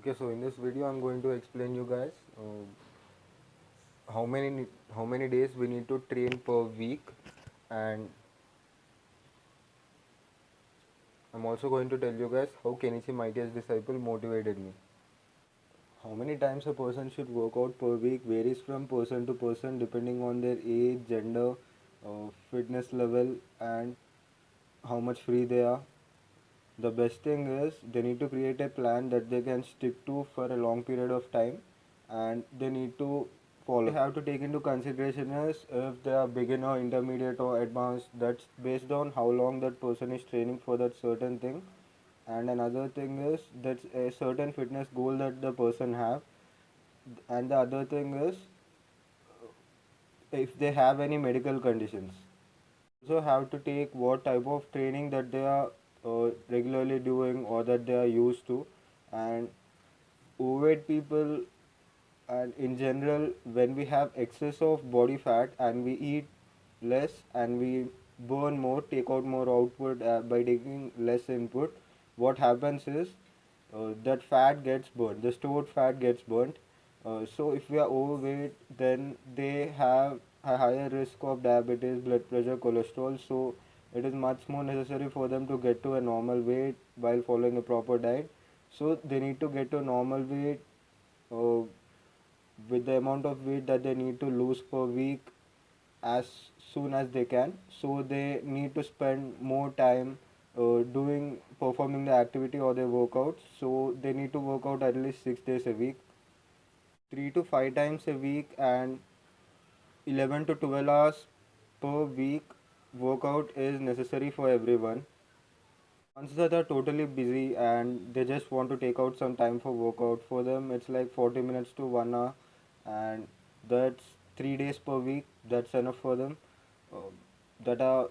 Okay, so in this video I'm going to explain you guys how many days we need to train per week, and I'm also going to tell you guys how Kenichi Mightiest Disciple motivated me. How many times a person should work out per week varies from person to person depending on their age, gender, fitness level, and how much free they are. The best thing is they need to create a plan that they can stick to for a long period of time, and they need to follow. They have to take into consideration is if they are beginner, intermediate, or advanced. That's based on how long that person is training for that certain thing. And another thing is that's a certain fitness goal that the person have. And the other thing is if they have any medical conditions. Also have to take what type of training that they are regularly doing or that they are used to. And overweight people, and in general, when we have excess of body fat and we eat less and we burn more, take out more output by taking less input, what happens is that fat gets burnt, the stored fat gets burnt. So if we are overweight, then they have a higher risk of diabetes, blood pressure, cholesterol. So it is much more necessary for them to get to a normal weight while following a proper diet. So they need to get to a normal weight uh, with the amount of weight that they need to lose per week as soon as they can. So they need to spend more time doing performing the activity or their workout. So they need to work out at least 6 days a week, 3 to 5 times a week, and 11 to 12 hours per week workout is necessary for everyone. Ones that are totally busy and they just want to take out some time for workout, for them it's like 40 minutes to 1 hour, and that's 3 days per week. That's enough for them uh, that are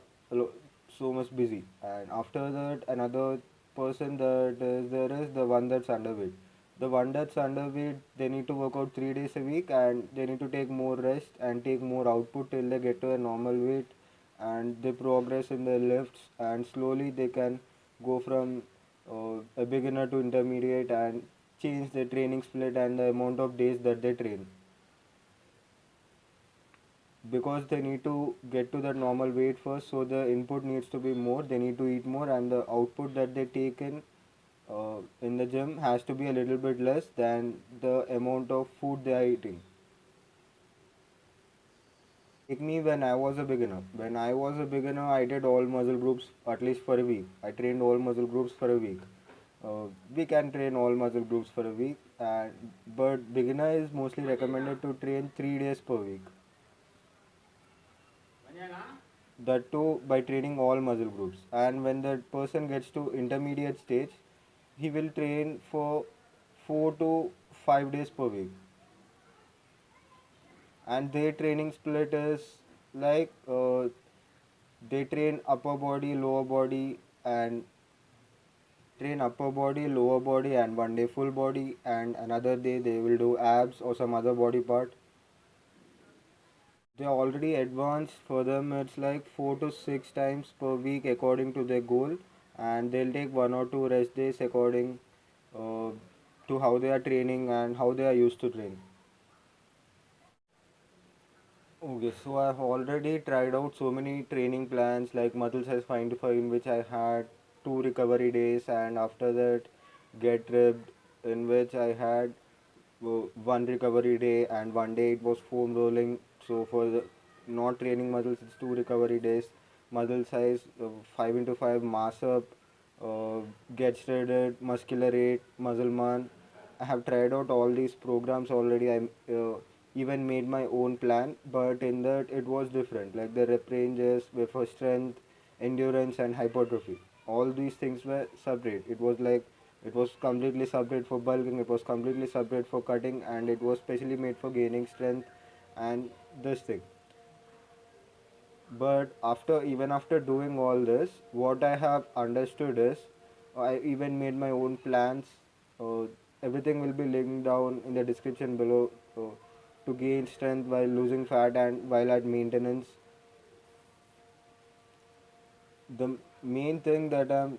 so much busy. And after that, another person that is there is the one that's underweight. The one that's underweight, they need to work out 3 days a week, and they need to take more rest and take more output till they get to a normal weight, and they progress in their lifts, and slowly they can go from a beginner to intermediate and change their training split and the amount of days that they train, because they need to get to that normal weight first. So the input needs to be more, they need to eat more, and the output that they take in the gym has to be a little bit less than the amount of food they are eating. Like me, when I was a beginner. When I was a beginner, I did all muscle groups at least for a week. I trained all muscle groups for a week. We can train all muscle groups for a week, but beginner is mostly recommended to train 3 days per week. That too by training all muscle groups. And when that person gets to intermediate stage, he will train for 4 to 5 days per week. And their training split is like they train upper body, lower body, and train upper body, lower body, and one day full body, and another day they will do abs or some other body part. They're already advanced. For them, it's like 4 to 6 times per week according to their goal, and they'll take 1 or 2 rest days according uh, to how they are training and how they are used to train. Okay, so I've already tried out so many training plans like Muscle Size Find in which I had 2 recovery days, and after that Get Ripped in which I had 1 recovery day, and one day it was foam rolling. So for the not training muscles, it's 2 recovery days. Muscle Size 5 into 5 mass up, Get Shredded, Muscular 8, Muscle Man. I have tried out all these programs already. I even made my own plan, but in that it was different. Like the rep ranges were for strength, endurance, and hypertrophy. All these things were separate. It was completely separate for bulking. It was completely separate for cutting, and it was specially made for gaining strength and this thing. But even after doing all this, what I have understood is I even made my own plans. uh, Everything will be linked down in the description below, to gain strength while losing fat and while at maintenance. The main thing that I'm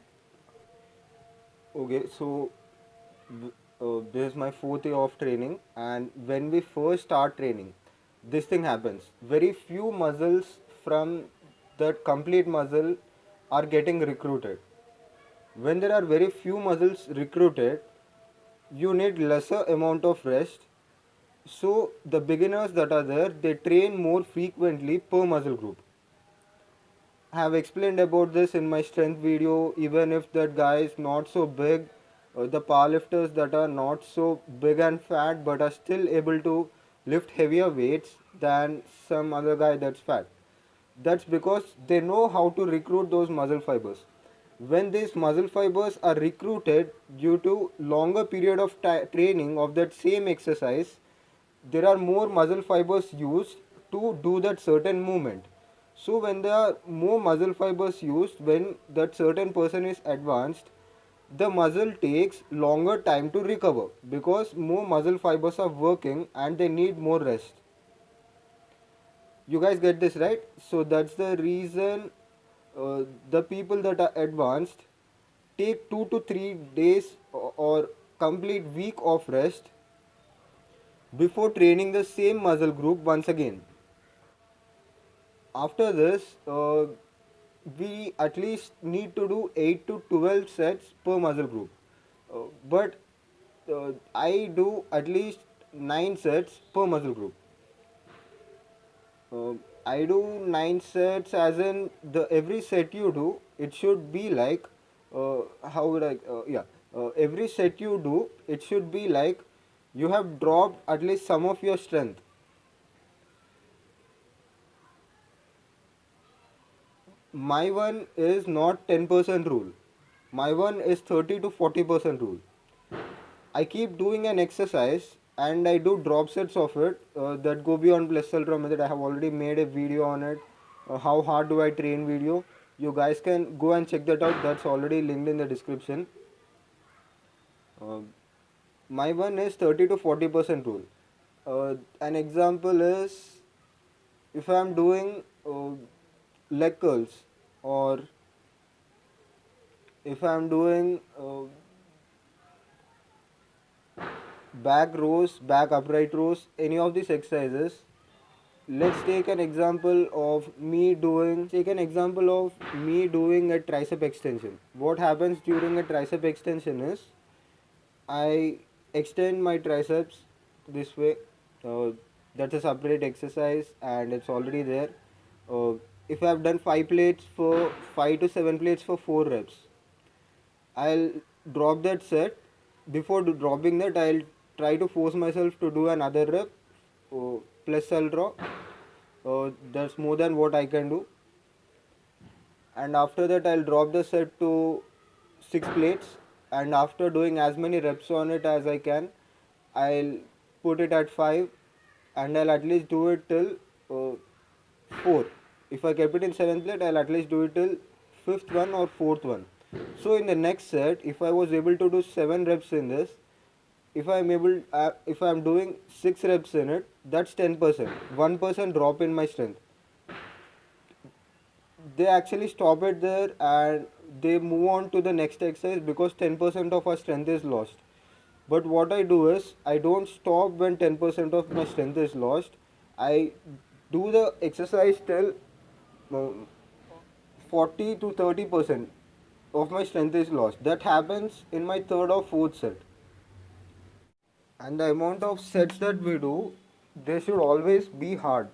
okay, so this is my fourth year of training, and when we first start training, this thing happens. Very few muscles from that complete muscle are getting recruited. When there are very few muscles recruited, you need lesser amount of rest. So the beginners that are there, they train more frequently per muscle group. I have explained about this in my strength video. Even if that guy is not so big, the powerlifters that are not so big and fat but are still able to lift heavier weights than some other guy that's fat. That's because they know how to recruit those muscle fibers. When these muscle fibers are recruited due to longer period of training of that same exercise, there are more muscle fibers used to do that certain movement. So when there are more muscle fibers used, when that certain person is advanced, the muscle takes longer time to recover because more muscle fibers are working and they need more rest. You guys get this, right? So that's the reason the people that are advanced take 2 to 3 days or complete week of rest before training the same muscle group once again. After this, we at least need to do 8 to 12 sets per muscle group. But I do at least 9 sets per muscle group. Uh, I do 9 sets, as in the every set you do, it should be like how would I yeah every set you do, it should be like you have dropped at least some of your strength. My one is not 10% rule. My one is 30 to 40% rule. I keep doing an exercise and I do drop sets of it that go beyond plus ultra method. I have already made a video on it. How hard do I train video? You guys can go and check that out. That's already linked in the description. Uh, my one is 30 to 40% rule. An example is if I am doing leg curls, or if I am doing back rows, back upright rows, any of these exercises. Let's take an example of me doing a tricep extension. What happens during a tricep extension is I extend my triceps this way. Uh, that's a separate exercise and it's already there. Uh, if I have done 5 to 7 plates for 4 reps, I'll drop that set. Before dropping that, I'll try to force myself to do another rep plus ultra. That's more than what I can do. And after that, I'll drop the set to 6 plates. And after doing as many reps on it as I can, I'll put it at 5 and I'll at least do it till 4. If I kept it in 7th plate, I'll at least do it till 5th one or 4th one. So in the next set, if I was able to do 7 reps in this, if I'm doing 6 reps in it, that's 10%. 1% drop in my strength. They actually stop it there and they move on to the next exercise because 10% of our strength is lost. But what I do is I don't stop when 10% of my strength is lost. I do the exercise till 40 to 30% of my strength is lost. That happens in my third or fourth set. And the amount of sets that we do, they should always be hard.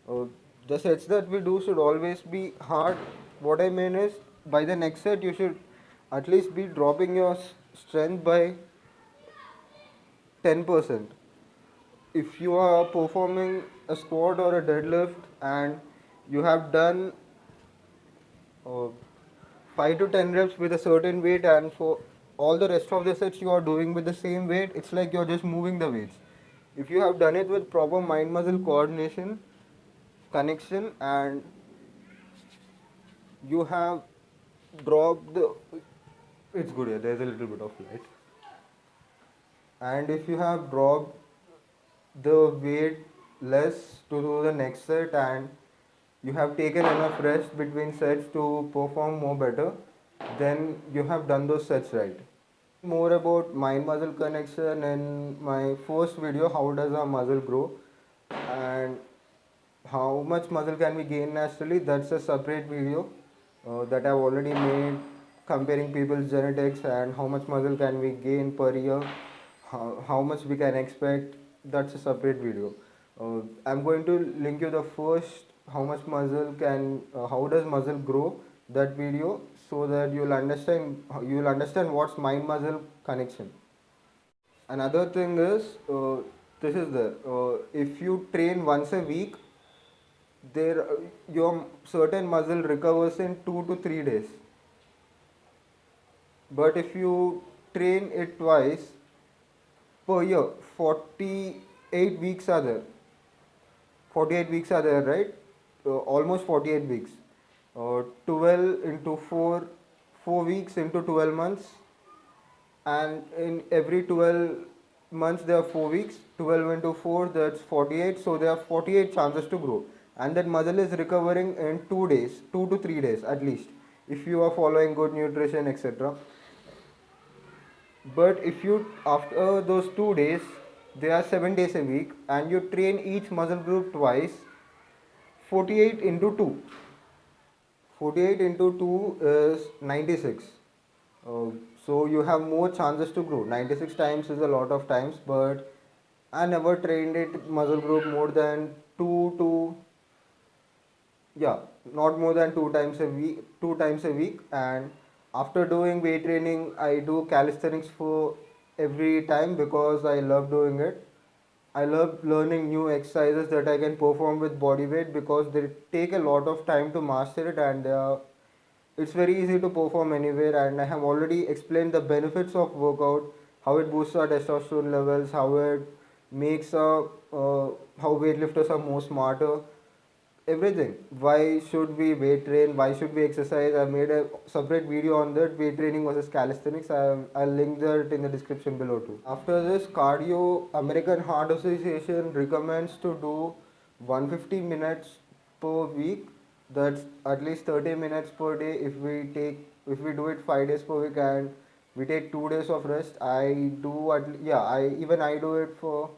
Uh, the sets that we do should always be hard. What I mean is, by the next set, you should at least be dropping your strength by 10%. If you are performing a squat or a deadlift and you have done uh, 5 to 10 reps with a certain weight, and for all the rest of the sets you are doing with the same weight, it's like you're just moving the weights. If you have done it with proper mind muscle coordination, connection, and you have dropped the, it's good here, there's a little bit of light, and if you have dropped the weight less to do the next set and you have taken enough rest between sets to perform more better, then you have done those sets right. More about mind muscle connection in my first video, how does a muscle grow, and how much muscle can we gain naturally. That's a separate video that I've already made, comparing people's genetics and how much muscle can we gain per year, how much we can expect. That's a separate video. I'm going to link you the first, how much muscle can how does muscle grow, that video, so that you'll understand what's mind muscle connection. Another thing is, this is the if you train once a week, there your certain muscle recovers in 2 to 3 days. But if you train it twice per year, 48 weeks are there. 48 weeks are there, right? Almost 48 weeks. 12 into 4, 4 weeks into 12 months, and in every 12 months there are 4 weeks. 12 into 4, that's 48, so there are 48 chances to grow, and that muscle is recovering in 2 days, 2 to 3 days at least, if you are following good nutrition, etc. But if you, after those 2 days, there are 7 days a week, and you train each muscle group twice, 48 into 2, 48 into 2 is 96. uh, so you have more chances to grow. 96 times is a lot of times, but I never trained it muscle group more than 2 to, yeah, not more than 2 times a week. And after doing weight training, I do calisthenics for every time because I love doing it. I love learning new exercises that I can perform with body weight because they take a lot of time to master it, and it's very easy to perform anywhere. And I have already explained the benefits of workout, how it boosts our testosterone levels, how it makes how weightlifters are more smarter, everything. Why should we weight train? Why should we exercise? I made a separate video on that, weight training versus calisthenics. I'll link that in the description below too. After this, cardio, American Heart Association recommends to do 150 minutes per week. That's at least 30 minutes per day. If we do it 5 days per week, and we take 2 days of rest, I do it for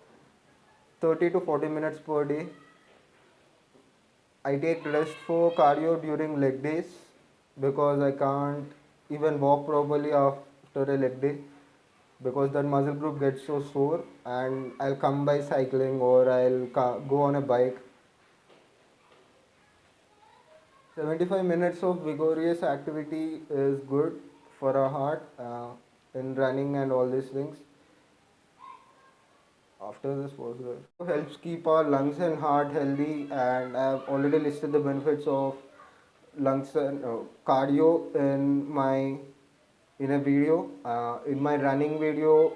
30 to 40 minutes per day. I take rest for cardio during leg days because I can't even walk properly after a leg day because that muscle group gets so sore, and I'll come by cycling or go on a bike. 75 minutes of vigorous activity is good for our heart in running and all these things. After this was good. Helps keep our lungs and heart healthy, and I've already listed the benefits of lungs and cardio in a video. In my running video,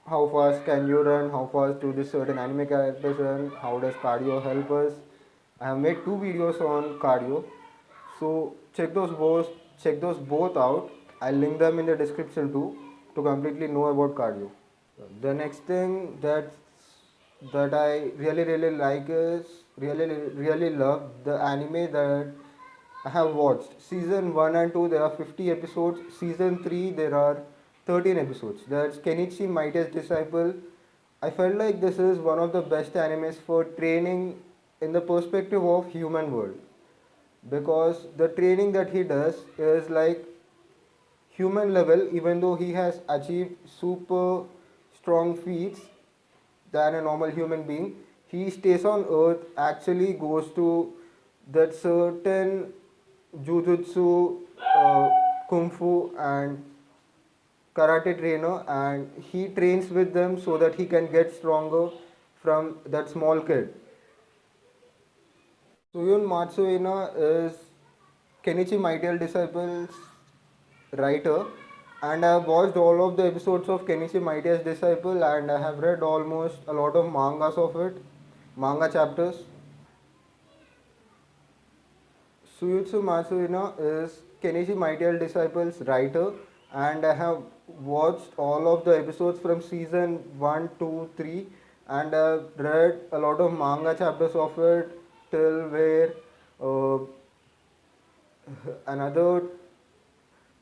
how fast can you run? How fast do this certain anime characters run? How does cardio help us? I have made 2 videos on cardio, so check those both out. I'll link them in the description too to completely know about cardio. The next thing that I really like is really love the anime that I have watched. Season 1 and 2 there are 50 episodes. Season 3 there are 13 episodes. That's Kenichi Mightiest Disciple. I felt like this is one of the best animes for training in the perspective of human world, because the training that he does is like human level. Even though he has achieved super strong feats than a normal human being, he stays on earth, actually goes to that certain jujutsu, kung fu, and karate trainer, and he trains with them so that he can get stronger from that small kid. Suyun Matsuina is Kenichi Mightier Disciples writer, and I have watched all of the episodes of Kenichi Mightiest Disciple, and I have read almost a lot of mangas of it, manga chapters. Suyutsu Matsuina is Kenichi Mightier Disciples writer, and I have watched all of the episodes from season 1, 2, 3, and I've read a lot of manga chapters of it till where uh, another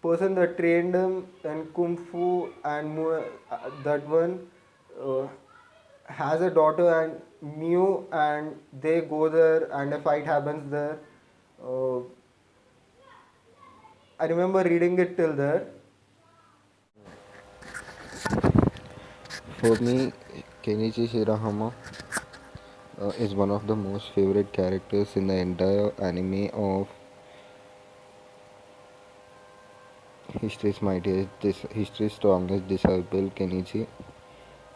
person that trained him in kung fu and that one uh, has a daughter and new, and they go there and a fight happens there. uh, I remember reading it till there. For me, Kenichi Shirahama is one of the most favorite characters in the entire anime of History's strongest disciple, Kenichi.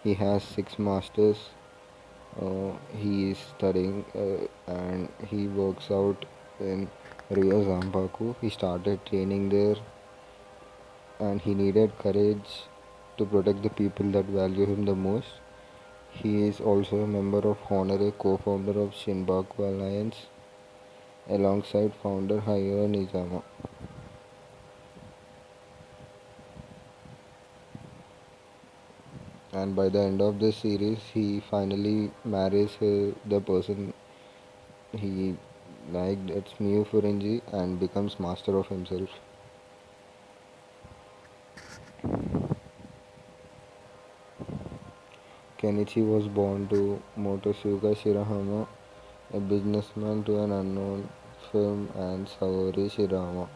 He has six masters. He is studying and he works out in Rio Zanpaku. He started training there and he needed courage to protect the people that value him the most. He is also a member of Honor, a co-founder of Shinbaku Alliance, alongside founder Hayao Nizama. And by the end of the series, he finally marries the person he liked, it's Miyu Furinji, and becomes master of himself. Kenichi was born to Motosuka Shirahama, a businessman, to an unknown film and Saori Shirahama.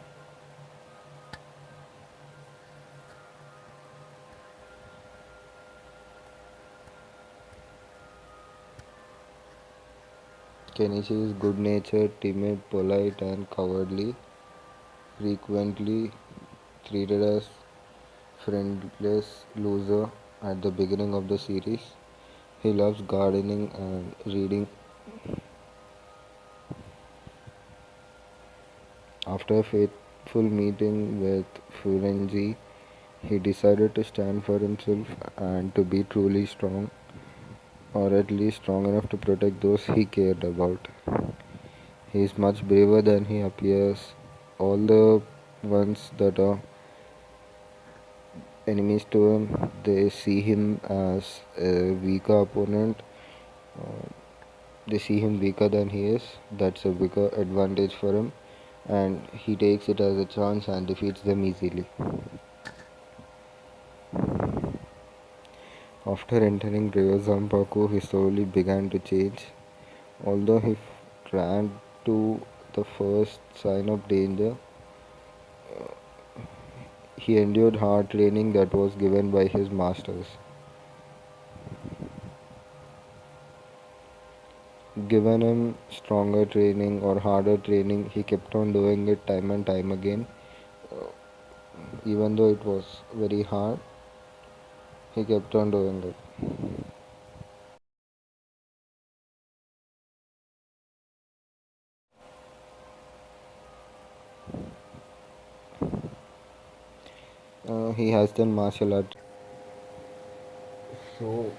Kenichi is good natured, timid, polite, and cowardly, frequently treated as friendless loser at the beginning of the series. He loves gardening and reading. After a fateful meeting with Furenji, he decided to stand for himself and to be truly strong, or at least strong enough to protect those he cared about. He is much braver than he appears. All the ones that are enemies to him, they see him as a weaker opponent. They see him weaker than he is. That's a bigger advantage for him, and he takes it as a chance and defeats them easily. After entering Ryo Zanpaku, he slowly began to change. Although he ran to the first sign of danger, he endured hard training that was given by his masters. Given him stronger training or harder training, he kept on doing it time and time again. Even though it was very hard, he kept on doing it. He has done martial art. So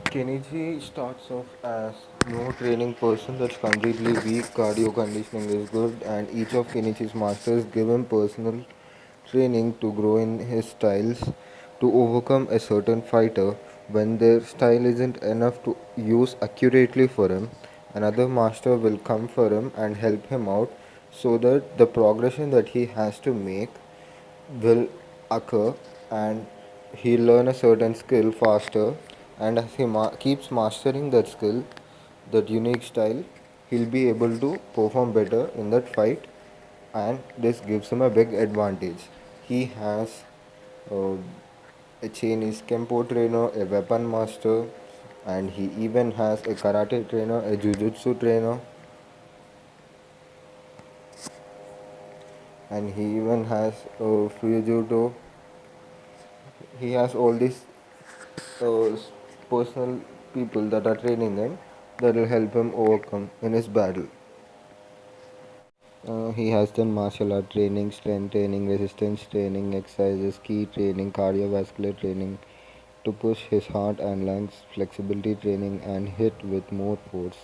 Kenichi starts off as no training person that's completely weak, cardio conditioning is good, and each of Kenichi's masters give him personal training to grow in his styles to overcome a certain fighter. When their style isn't enough to use accurately for him, another master will come for him and help him out so that the progression that he has to make will occur, and he'll learn a certain skill faster, and as he keeps mastering that skill, that unique style, he'll be able to perform better in that fight, and this gives him a big advantage. He has uh, a Chinese Kempo trainer, a weapon master, and he even has a karate trainer, a jujutsu trainer, and he even has a Fujutsu. He has all these personal people that are training him that will help him overcome in his battle. He has done martial art training, strength training, resistance training, exercises, key training, cardiovascular training to push his heart and lungs, flexibility training, and hit with more force.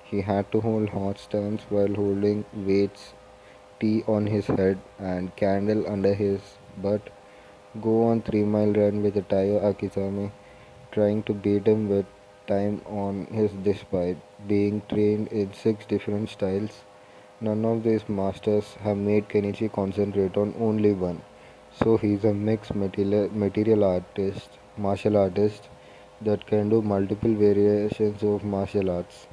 He had to hold hot stance while holding weights, tea on his head, and candle under his butt. Go on 3 mile run with a Tayo Akizame, trying to beat him with time on his despite being trained in six different styles. None of these masters have made Kenichi concentrate on only one. So he's a mixed material artist, martial artist that can do multiple variations of martial arts.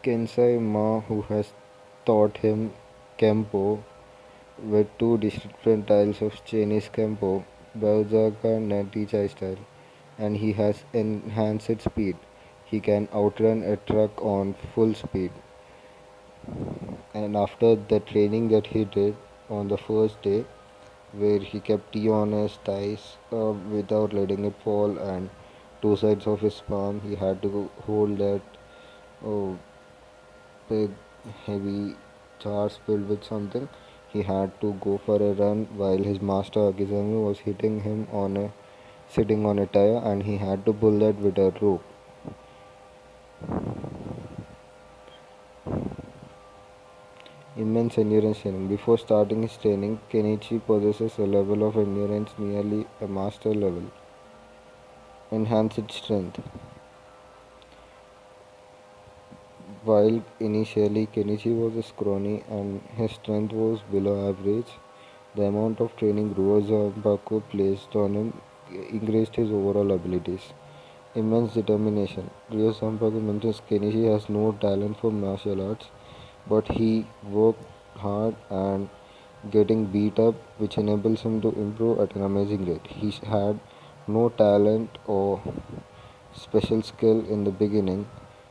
Kensai Ma, who has taught him Kempo with two different styles of Chinese Kempo, Baozaka and Nati Chai style, and he has enhanced speed. He can outrun a truck on full speed. And after the training that he did on the first day, where he kept tea on his thighs without letting it fall, and two sides of his palm, he had to hold that uh, big, heavy jars filled with something. He had to go for a run while his master Akizami was hitting him on a sitting on a tire, and he had to pull that with a rope. Immense endurance training. Before starting his training, Kenichi possesses a level of endurance nearly a master level. Enhanced strength. While initially Kenichi was a scrawny and his strength was below average, the amount of training Ruoza Baku placed on him increased his overall abilities. Immense determination. Ryo Sampaku mentions Kenichi has no talent for martial arts, but he worked hard and getting beat up, which enables him to improve at an amazing rate. He had no talent or special skill in the beginning,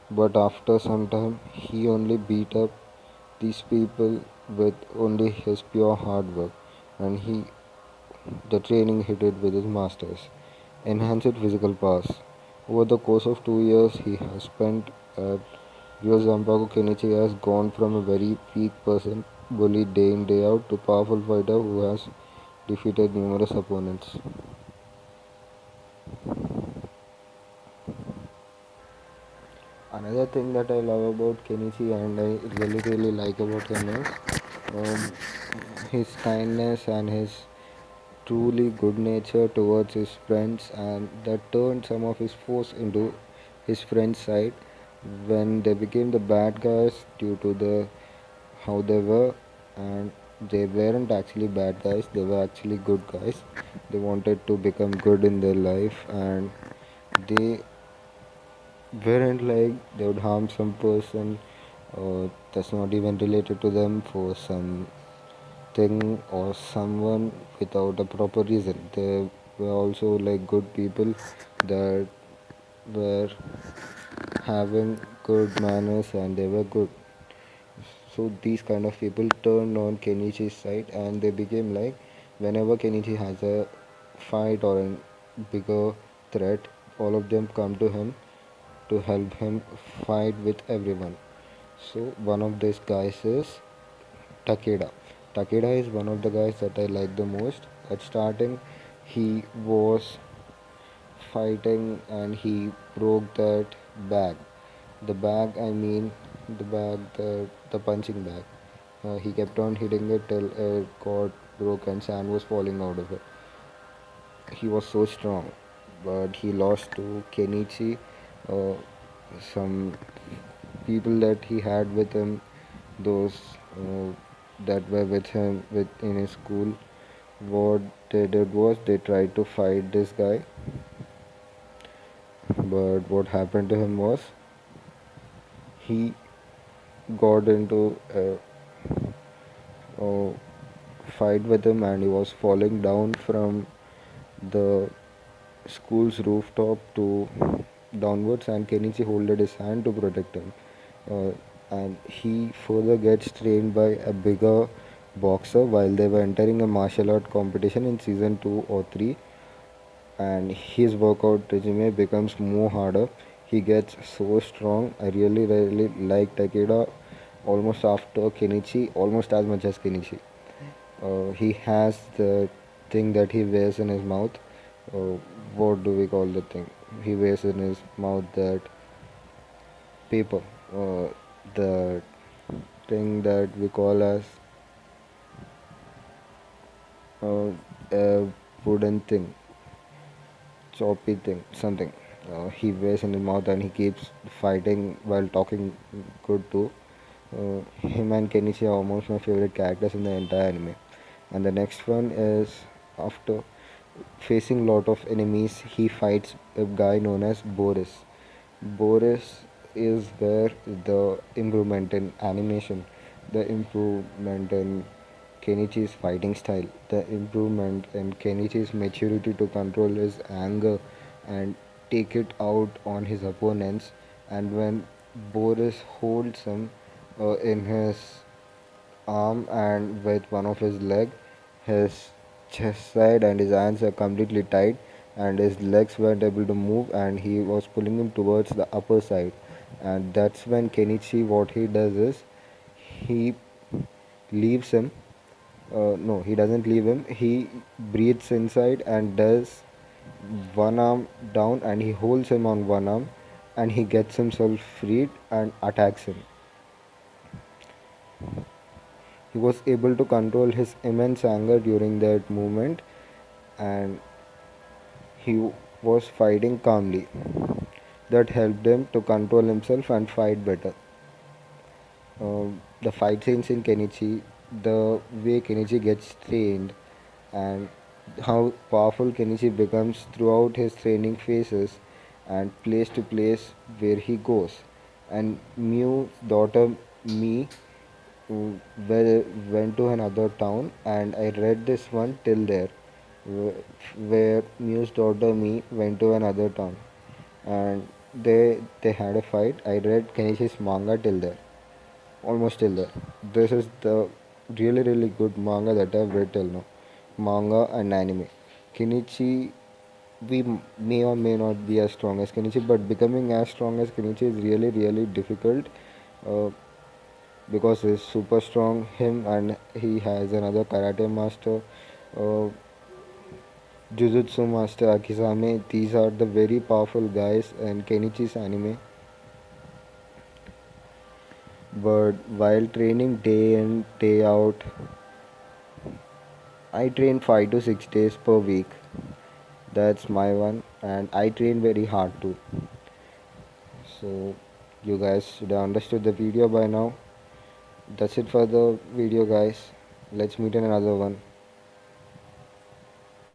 but after some time, he only beat up these people with only his pure hard work, and the training he did with his masters. Enhanced physical powers. Over the course of 2 years he has spent at Ryo Zampaku, Kenichi has gone from a very weak person, bullied day in day out, to powerful fighter who has defeated numerous opponents. Another thing that I love about Kenichi and I really like about him is um, his kindness and his truly good nature towards his friends, and that turned some of his foes into his friends' side when they became the bad guys due to the how they were. And they weren't actually bad guys, they were actually good guys. They wanted to become good in their life, and they weren't like they would harm some person that's not even related to them for some thing or someone without a proper reason. They were also like good people that were having good manners and they were good. So these kind of people turned on Kenichi's side, and they became like whenever Kenichi has a fight or a bigger threat, all of them come to him to help him fight with everyone. So one of these guys is Takeda. Takeda is one of the guys that I like the most. At starting, he was fighting and he broke that bag. The bag, I mean, the punching bag. He kept on hitting it till it got broke and sand was falling out of it. He was so strong, but he lost to Kenichi. Uh, some people that he had with him, those uh, that were with him in his school, what they did was they tried to fight this guy, but what happened to him was he got into a fight with him and he was falling down from the school's rooftop to downwards, and Kenichi holded his hand to protect him. Uh, and he further gets trained by a bigger boxer while they were entering a martial art competition in season 2 or 3, and his workout regime becomes more harder. He gets so strong. I really like Takeda almost after Kenichi, almost as much as Kenichi. He has the thing that he wears in his mouth. Uh, what do we call the thing? He wears in his mouth that paper. The thing that we call as a wooden thing, choppy thing, something. he wears in his mouth and he keeps fighting while talking good too. Him and Kenichi are almost my favorite characters in the entire anime. And the next one is, after facing lot of enemies, he fights a guy known as Boris. Boris is where the improvement in animation, the improvement in Kenichi's fighting style, the improvement in Kenichi's maturity to control his anger and take it out on his opponents, and when Boris holds him in his arm and with one of his leg, his chest side and his hands are completely tight and his legs weren't able to move and he was pulling him towards the upper side, and that's when Kenichi, what he does is he leaves him. No, he doesn't leave him. He breathes inside and does one arm down and he holds him on one arm and he gets himself freed and attacks him. He was able to control his immense anger during that movement, and he was fighting calmly. That helped him to control himself and fight better. The fight scenes in Kenichi, the way Kenichi gets trained, and how powerful Kenichi becomes throughout his training phases and place to place where he goes. And Mew's daughter Mi went to another town, and I read this one till there, where Mew's daughter Mi went to another town, and they had a fight. I read Kenichi's manga till there, almost till there. This is the really good manga that I've read till now, manga and anime. Kenichi, we may or may not be as strong as Kenichi, but becoming as strong as Kenichi is really difficult. Uh, because he's super strong, him, and he has another karate master, uh, jujutsu master Akizame. These are the very powerful guys in Kenichi's anime. But while training day in day out, I train 5 to 6 days per week. That's my one, and I train very hard too. So you guys should have understood the video by now. That's it for the video, guys. Let's meet in another one.